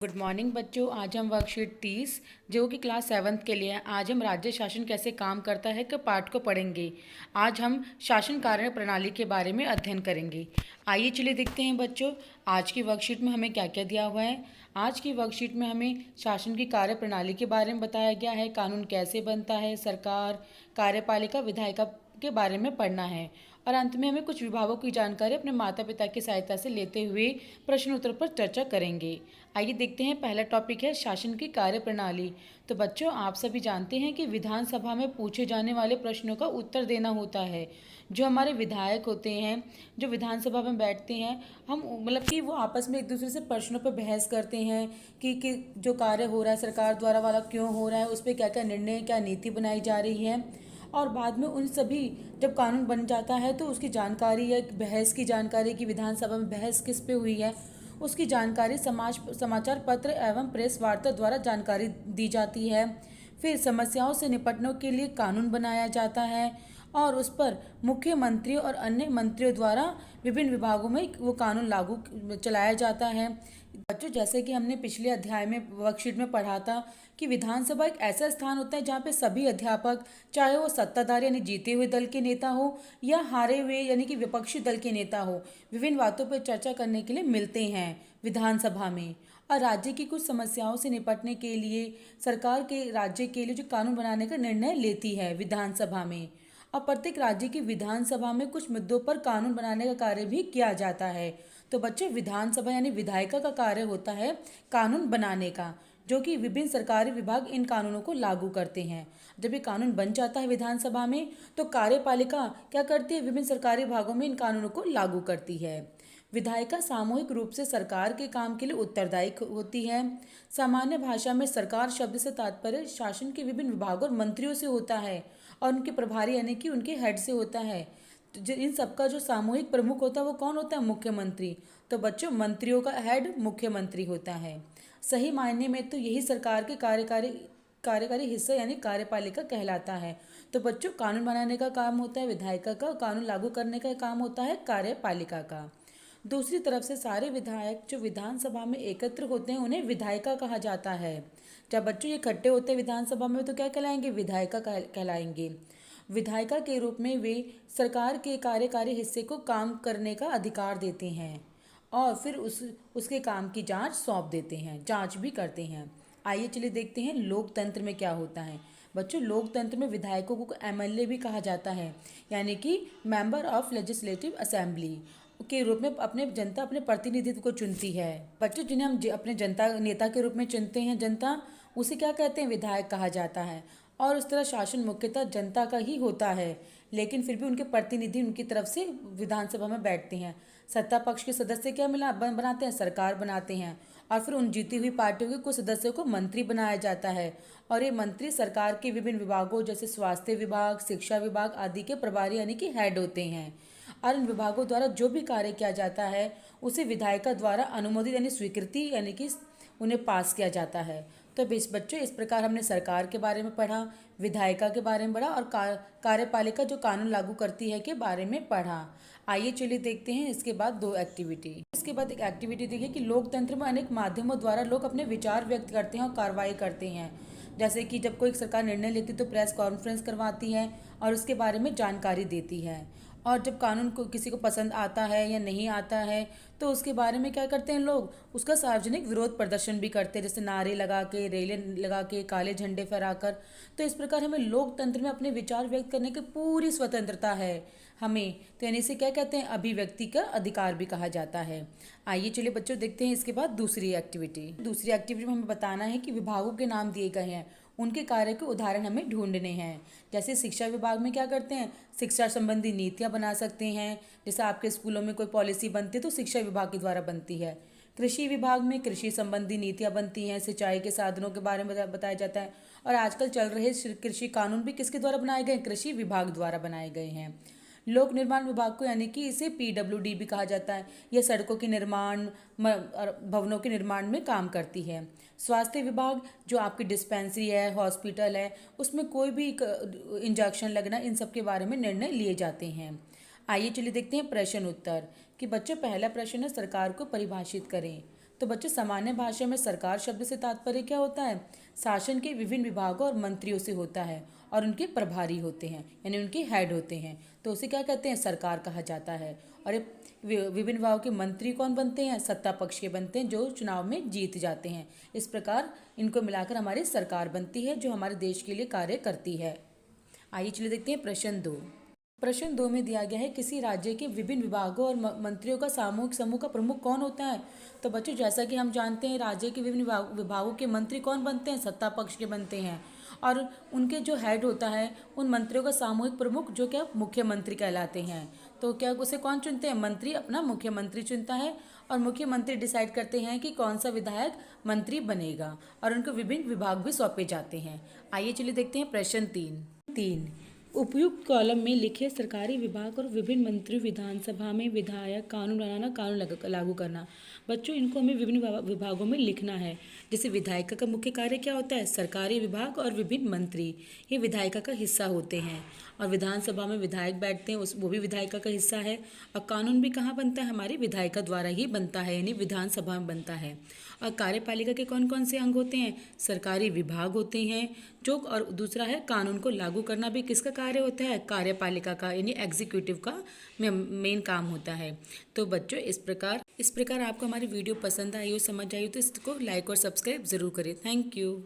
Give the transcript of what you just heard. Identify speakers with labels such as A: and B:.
A: Good morning बच्चों। आज हम वर्कशीट 30 जो कि क्लास 7th के लिए है। आज हम राज्य शासन कैसे काम करता है के पाठ को पढ़ेंगे। आज हम शासन कार्य प्रणाली के बारे में अध्ययन करेंगे। आइए चलिए देखते हैं बच्चों, आज की वर्कशीट में हमें क्या क्या दिया हुआ है। आज की वर्कशीट में हमें शासन की कार्य प्रणाली के बारे में बताया गया है, कानून कैसे बनता है, सरकार, कार्यपालिका, विधायिका के बारे में पढ़ना है और अंत में हमें कुछ विभागों की जानकारी अपने माता पिता की सहायता से लेते हुए प्रश्न उत्तर पर चर्चा करेंगे। आइए देखते हैं, पहला टॉपिक है शासन की कार्यप्रणाली। तो बच्चों, आप सभी जानते हैं कि विधानसभा में पूछे जाने वाले प्रश्नों का उत्तर देना होता है। जो हमारे विधायक होते हैं, जो विधानसभा में बैठते हैं, हम मतलब कि वो आपस में एक दूसरे से प्रश्नों पर बहस करते हैं कि जो कार्य हो रहा है सरकार द्वारा वाला क्यों हो रहा है, उस पर क्या क्या निर्णय, क्या नीति बनाई जा रही है। और बाद में उन सभी जब कानून बन जाता है तो उसकी जानकारी या बहस की जानकारी कि विधानसभा में बहस किस पे हुई है, उसकी जानकारी समाचार पत्र एवं प्रेस वार्ता द्वारा जानकारी दी जाती है। फिर समस्याओं से निपटने के लिए कानून बनाया जाता है और उस पर मुख्यमंत्री और अन्य मंत्रियों द्वारा विभिन्न विभागों में वो कानून लागू चलाया जाता है। बच्चों, जैसे कि हमने पिछले अध्याय में वर्कशीट में पढ़ा था कि विधानसभा एक ऐसा स्थान होता है जहाँ पे सभी अध्यापक, चाहे वो सत्ताधारी यानी जीते हुए दल के नेता हो या हारे हुए यानी कि विपक्षी दल के नेता हो, विभिन्न बातों पर चर्चा करने के लिए मिलते हैं विधानसभा में। और राज्य की कुछ समस्याओं से निपटने के लिए सरकार के राज्य के लिए जो कानून बनाने का निर्णय लेती है विधानसभा में। और प्रत्येक राज्य की विधानसभा में कुछ मुद्दों पर कानून बनाने का कार्य भी किया जाता है। तो बच्चों, विधानसभा यानी विधायिका का कार्य होता है कानून बनाने का, जो कि विभिन्न सरकारी विभाग इन कानूनों को लागू करते हैं। जब ये कानून बन जाता है विधानसभा में तो कार्यपालिका क्या करती है, विभिन्न सरकारी विभागों में इन कानूनों को लागू करती है। विधायिका सामूहिक रूप से सरकार के काम के लिए उत्तरदायी होती है। सामान्य भाषा में सरकार शब्द से तात्पर्य शासन के विभिन्न विभागों और मंत्रियों से होता है और उनके प्रभारी यानी कि उनके हेड से होता है। तो इन सबका जो सामूहिक प्रमुख होता है वो कौन होता है, मुख्यमंत्री। तो बच्चों, मंत्रियों का हेड मुख्यमंत्री होता है। सही मायने में तो यही सरकार के कार्यकारी हिस्सा यानी कार्यपालिका कहलाता है। तो बच्चों, कानून बनाने का काम होता है विधायिका का, कानून लागू करने का काम होता है कार्यपालिका का। दूसरी तरफ से सारे विधायक जो विधानसभा में एकत्र होते हैं उन्हें विधायिका कहा जाता है। जब बच्चों ये इकट्ठे होते हैं विधानसभा में तो क्या कहलाएंगे, विधायिका कहलाएंगे। विधायिका के रूप में वे सरकार के कार्यकारी हिस्से को काम करने का अधिकार देते हैं और फिर उसके काम की जांच सौंप देते हैं, जांच भी करते हैं। आइए चलिए देखते हैं लोकतंत्र में क्या होता है। बच्चों, लोकतंत्र में विधायकों को एमएलए भी कहा जाता है, यानी कि मेंबर ऑफ लेजिस्लेटिव असेंबली के रूप में अपने जनता अपने प्रतिनिधित्व को चुनती है। बच्चों, जिन्हें हम अपने जनता नेता के रूप में चुनते हैं, जनता उसे क्या कहते हैं, विधायक कहा जाता है। और उस तरह शासन मुख्यतः जनता का ही होता है, लेकिन फिर भी उनके प्रतिनिधि उनकी तरफ से विधानसभा में बैठते हैं। सत्ता पक्ष के सदस्य क्या बनाते हैं, सरकार बनाते हैं और फिर उन जीती हुई पार्टियों के कुछ सदस्यों को मंत्री बनाया जाता है। और ये मंत्री सरकार के विभिन्न विभागों जैसे स्वास्थ्य विभाग, शिक्षा विभाग आदि के प्रभारी यानी कि हेड होते हैं। और इन विभागों द्वारा जो भी कार्य किया जाता है उसे विधायिका द्वारा अनुमोदित यानी स्वीकृति यानी कि उन्हें पास किया जाता है। तो बच्चों, इस प्रकार हमने सरकार के बारे में पढ़ा, विधायिका के बारे में पढ़ा और कार्यपालिका जो कानून लागू करती है के बारे में पढ़ा। आइए चलिए देखते हैं इसके बाद दो एक्टिविटी। इसके बाद एक एक्टिविटी देखिए कि लोकतंत्र में अनेक माध्यमों द्वारा लोग अपने विचार व्यक्त करते हैं और कार्रवाई करते हैं। जैसे कि जब कोई सरकार निर्णय लेती है तो प्रेस कॉन्फ्रेंस करवाती है और उसके बारे में जानकारी देती है। और जब कानून को किसी को पसंद आता है या नहीं आता है तो उसके बारे में क्या करते हैं लोग, उसका सार्वजनिक विरोध प्रदर्शन भी करते हैं, जैसे नारे लगा के, रेलें लगा के, काले झंडे फहराकर। तो इस प्रकार हमें लोकतंत्र में अपने विचार व्यक्त करने की पूरी स्वतंत्रता है हमें। तो यानी इसे क्या कहते हैं, अभिव्यक्ति का अधिकार भी कहा जाता है। आइए चलिए बच्चों देखते हैं इसके बाद दूसरी एक्टिविटी। दूसरी एक्टिविटी में हमें बताना है कि विभागों के नाम दिए गए हैं, उनके कार्य के उदाहरण हमें ढूंढने हैं। जैसे शिक्षा विभाग में क्या करते हैं, शिक्षा संबंधी नीतियाँ बना सकते हैं। जैसे आपके स्कूलों में कोई पॉलिसी बनती है तो शिक्षा विभाग के द्वारा बनती है। कृषि विभाग में कृषि संबंधी नीतियाँ बनती हैं, सिंचाई के साधनों के बारे में बताया जाता है। और आजकल चल रहे कृषि कानून भी किसके द्वारा बनाए गए, कृषि विभाग द्वारा बनाए गए हैं। लोक निर्माण विभाग को यानी कि इसे पीडब्ल्यूडी भी कहा जाता है। यह सड़कों के निर्माण और भवनों के निर्माण में काम करती है। स्वास्थ्य विभाग जो आपकी डिस्पेंसरी है, हॉस्पिटल है, उसमें कोई भी इंजेक्शन लगना, इन सब के बारे में निर्णय लिए जाते हैं। आइए चलिए देखते हैं प्रश्न उत्तर कि बच्चों, पहला प्रश्न है सरकार को परिभाषित करें। तो बच्चों, सामान्य भाषा में सरकार शब्द से तात्पर्य क्या होता है? शासन के विभिन्न विभागों और मंत्रियों से होता है और उनके प्रभारी होते हैं, यानी उनके हेड होते हैं, तो उसे क्या कहते हैं? सरकार कहा जाता है। और ये विभिन्न विभागों के मंत्री कौन बनते हैं? सत्ता पक्ष के बनते हैं, जो चुनाव में जीत जाते हैं। इस प्रकार इनको मिलाकर हमारी सरकार बनती है, जो हमारे देश के लिए कार्य करती है। आइए चलिए देखते हैं प्रश्न 2। प्रश्न 2 में दिया गया है, किसी राज्य के विभिन्न विभागों और मंत्रियों का सामूहिक समूह का प्रमुख कौन होता है? तो बच्चों, जैसा कि हम जानते हैं, राज्य के विभिन्न विभागों के मंत्री कौन बनते हैं? सत्ता पक्ष के बनते हैं। और उनके जो हेड होता है, उन मंत्रियों का सामूहिक प्रमुख, जो क्या मुख्यमंत्री कहलाते हैं। तो क्या उसे कौन चुनते हैं? मंत्री अपना मुख्यमंत्री चुनता है, और मुख्यमंत्री डिसाइड करते हैं कि कौन सा विधायक मंत्री बनेगा, और उनको विभिन्न विभाग भी सौंपे जाते हैं। आइए चलिए देखते हैं प्रश्न 3। उपयुक्त कॉलम में लिखे सरकारी विभाग और विभिन्न मंत्री विधानसभा में विधायक, कानून बनाना, कानून लागू करना। बच्चों, इनको हमें विभिन्न विभागों में लिखना है। जैसे विधायिका का मुख्य कार्य क्या होता है? सरकारी विभाग और विभिन्न मंत्री, ये विधायिका का हिस्सा होते हैं। और विधानसभा में विधायक बैठते हैं, वो भी विधायिका का हिस्सा है। और कानून भी कहाँ बनता है? हमारी विधायिका द्वारा ही बनता है, यानी विधानसभा में बनता है। और कार्यपालिका के कौन कौन से अंग होते हैं? सरकारी विभाग होते हैं, जो, और दूसरा है कानून को लागू करना भी किसका कार्य होता है? कार्यपालिका का, यानी एग्जीक्यूटिव का मेन काम होता है। तो बच्चों, इस प्रकार आपको हमारी वीडियो पसंद आई हो, समझ आई हो, तो इसको लाइक और सब्सक्राइब ज़रूर करें। Thank you.